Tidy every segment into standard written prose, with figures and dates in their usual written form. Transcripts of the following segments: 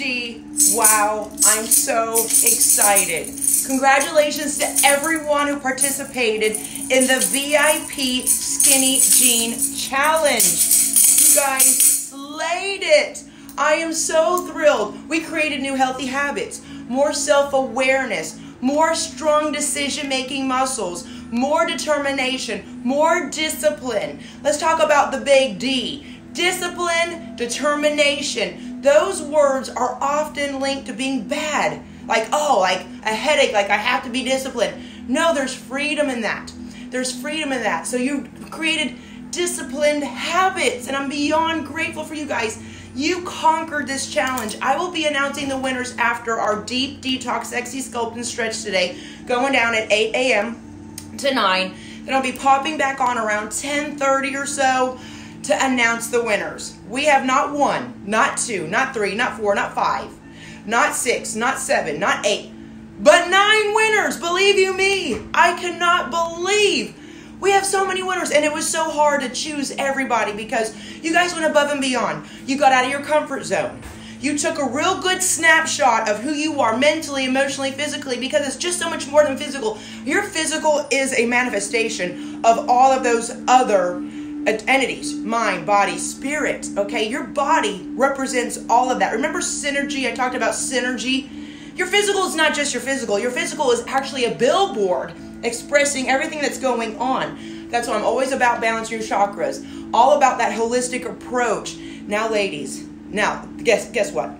OMG, wow, I'm so excited. Congratulations to everyone who participated in the VIP Skinny Jean Challenge. You guys slayed it. I am so thrilled. We created new healthy habits, more self-awareness, more strong decision-making muscles, more determination, more discipline. Let's talk about the big D. Discipline, determination. Those words are often linked to being bad. Like, oh, like a headache, like I have to be disciplined. No, there's freedom in that. There's freedom in that. So you created disciplined habits, and I'm beyond grateful for you guys. You conquered this challenge. I will be announcing the winners after our deep detox sexy sculpt and stretch today, going down at 8 a.m. to 9. Then I'll be popping back on around 10:30 or so to announce the winners. We have not 1, not 2, not 3, not 4, not 5, not 6, not 7, not 8, but 9 winners. Believe you me, I cannot believe we have so many winners, and it was so hard to choose everybody because you guys went above and beyond. You got out of your comfort zone. You took a real good snapshot of who you are mentally, emotionally, physically, because it's just so much more than physical. Your physical is a manifestation of all of those other entities, mind, body, spirit, okay? Your body represents all of that. Remember synergy? I talked about synergy. Your physical is not just your physical. Your physical is actually a billboard expressing everything that's going on. That's why I'm always about balancing your chakras. All about that holistic approach. Now, ladies, guess what?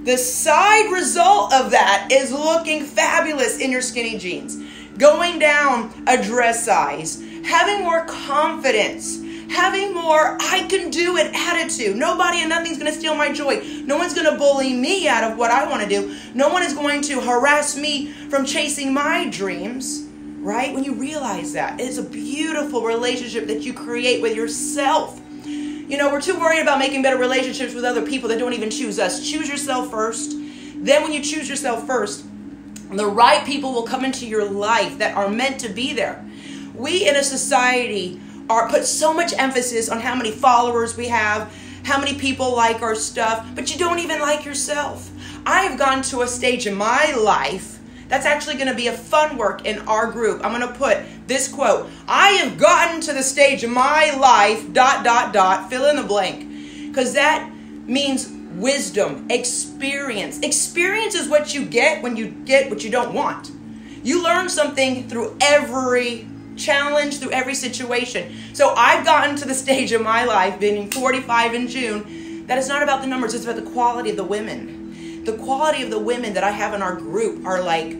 The side result of that is looking fabulous in your skinny jeans. Going down a dress size. Having more confidence. Having more I can do it attitude. Nobody and nothing's going to steal my joy. No one's going to bully me out of what I want to do. No one is going to harass me from chasing my dreams. Right? When you realize that, it's a beautiful relationship that you create with yourself. You know, we're too worried about making better relationships with other people that don't even choose us. Choose yourself first. Then when you choose yourself first, the right people will come into your life that are meant to be there. We in a society put so much emphasis on how many followers we have, how many people like our stuff, but you don't even like yourself. I've gone to a stage in my life that's actually going to be a fun work in our group. I'm going to put this quote. I have gotten to the stage in my life, ... fill in the blank. Because that means wisdom, experience. Experience is what you get when you get what you don't want. You learn something through every challenge, through every situation. So I've gotten to the stage of my life, being 45 in June, that it's not about the numbers, it's about the quality of the women. The quality of the women that I have in our group are like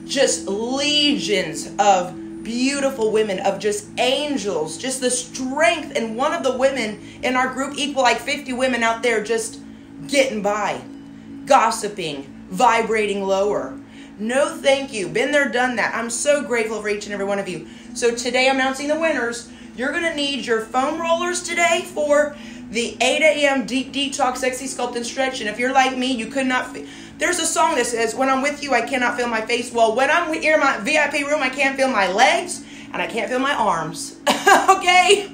just legions of beautiful women, of just angels, just the strength. And one of the women in our group equal like 50 women out there just getting by, gossiping, vibrating lower. No, thank you. Been there, done that. I'm so grateful for each and every one of you. So today I'm announcing the winners. You're going to need your foam rollers today for the 8 a.m. Deep Detox Sexy Sculpt and Stretch. And if you're like me, you could not... There's a song that says, when I'm with you, I cannot feel my face. Well, when I'm in my VIP room, I can't feel my legs and I can't feel my arms. Okay?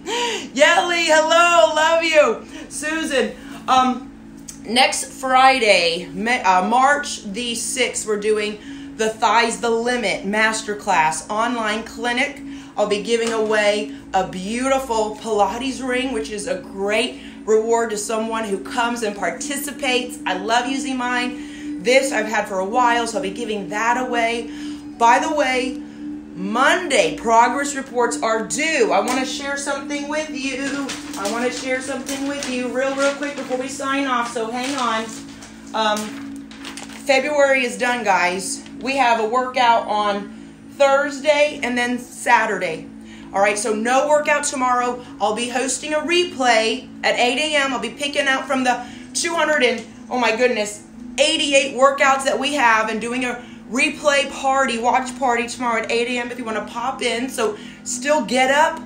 Yelly, hello, love you. Susan, next Friday, March the 6th, we're doing the Thighs the Limit Masterclass online clinic. I'll be giving away a beautiful Pilates ring, which is a great reward to someone who comes and participates. I love using mine. This I've had for a while, so I'll be giving that away. By the way, Monday progress reports are due. I want to share something with you. Real quick before we sign off, so hang on. February is done, guys. We have a workout on Thursday and then Saturday. All right, so no workout tomorrow. I'll be hosting a replay at 8 a.m. I'll be picking out from the 88 workouts that we have and doing a replay party, watch party tomorrow at 8 a.m. if you want to pop in. So still get up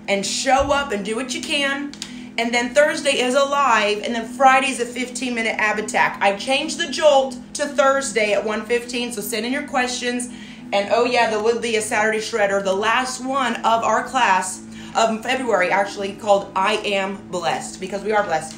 and show up and do what you can. And then Thursday is a live, and then Friday's a 15-minute ab attack. I changed the jolt to Thursday at 1:15, so send in your questions. And oh yeah, there will be a Saturday shredder, the last one of our class of February, actually, called I Am Blessed, because we are blessed.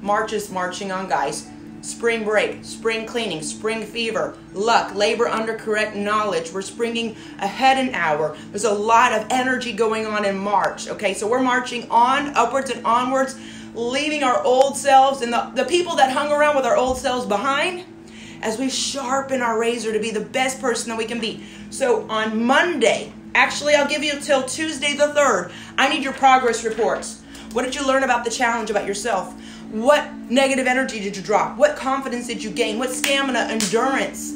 March is marching on, guys. spring break, spring cleaning, spring fever, luck, labor under correct knowledge. We're springing ahead an hour. There's a lot of energy going on in March. Okay, so we're marching on, upwards and onwards, leaving our old selves and the people that hung around with our old selves behind as we sharpen our razor to be the best person that we can be. So on Monday, actually I'll give you till Tuesday the 3rd, I need your progress reports. What did you learn about the challenge, about yourself? What negative energy did you drop? What confidence did you gain? What stamina, endurance,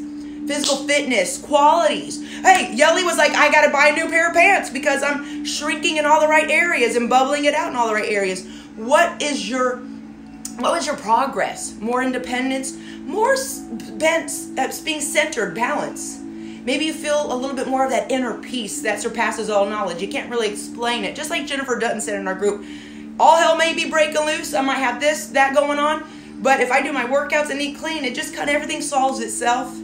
physical fitness, qualities? Hey, Yelly was like, I got to buy a new pair of pants because I'm shrinking in all the right areas and bubbling it out in all the right areas. What was your progress? More independence, more being centered, balance. Maybe you feel a little bit more of that inner peace that surpasses all knowledge. You can't really explain it. Just like Jennifer Dutton said in our group, all hell may be breaking loose. I might have this, that going on. But if I do my workouts and eat clean, it just kind of everything solves itself.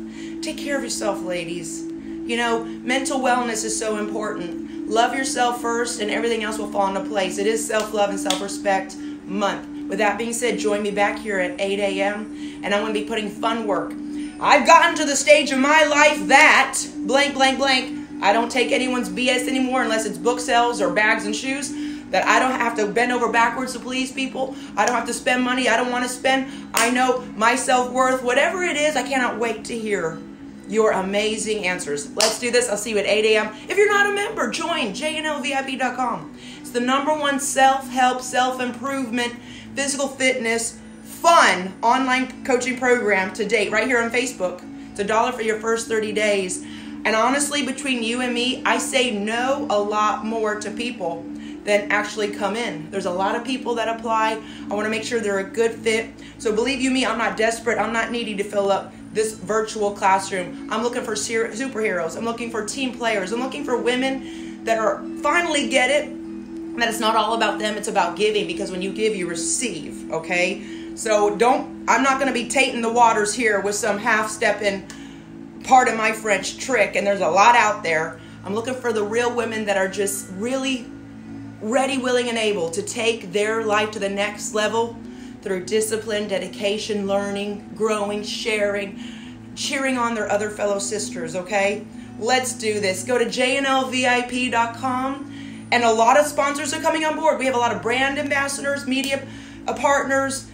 Take care of yourself, ladies. You know, mental wellness is so important. Love yourself first and everything else will fall into place. It is self-love and self-respect month. With that being said, join me back here at 8 a.m. and I'm going to be putting fun work. I've gotten to the stage of my life that blank, blank, blank. I don't take anyone's BS anymore unless it's book sales or bags and shoes. That I don't have to bend over backwards to please people. I don't have to spend money I don't want to spend. I know my self-worth. Whatever it is, I cannot wait to hear your amazing answers. Let's do this. I'll see you at 8 a.m. If you're not a member, join jnlvip.com. It's the #1 self-help, self-improvement, physical fitness, fun online coaching program to date right here on Facebook. It's $1 for your first 30 days. And honestly, between you and me, I say no a lot more to people than actually come in. There's a lot of people that apply. I want to make sure they're a good fit. So believe you me, I'm not desperate. I'm not needy to fill up this virtual classroom. I'm looking for superheroes. I'm looking for team players. I'm looking for women that are finally get it, that it's not all about them, it's about giving, because when you give, you receive, okay? So I'm not going to be tainting the waters here with some half-stepping, pardon my French, trick, and there's a lot out there. I'm looking for the real women that are just really ready, willing, and able to take their life to the next level through discipline, dedication, learning, growing, sharing, cheering on their other fellow sisters, okay? Let's do this. Go to jnlvip.com, and a lot of sponsors are coming on board. We have a lot of brand ambassadors, media partners.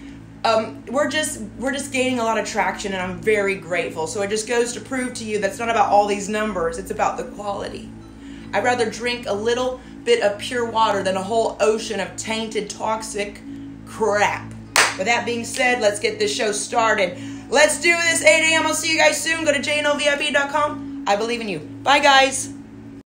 We're just gaining a lot of traction, and I'm very grateful. So it just goes to prove to you that it's not about all these numbers. It's about the quality. I'd rather drink a little bit of pure water than a whole ocean of tainted, toxic crap. With that being said, let's get this show started. Let's do this, 8 a.m. I'll see you guys soon. Go to jnlvip.com. I believe in you. Bye, guys.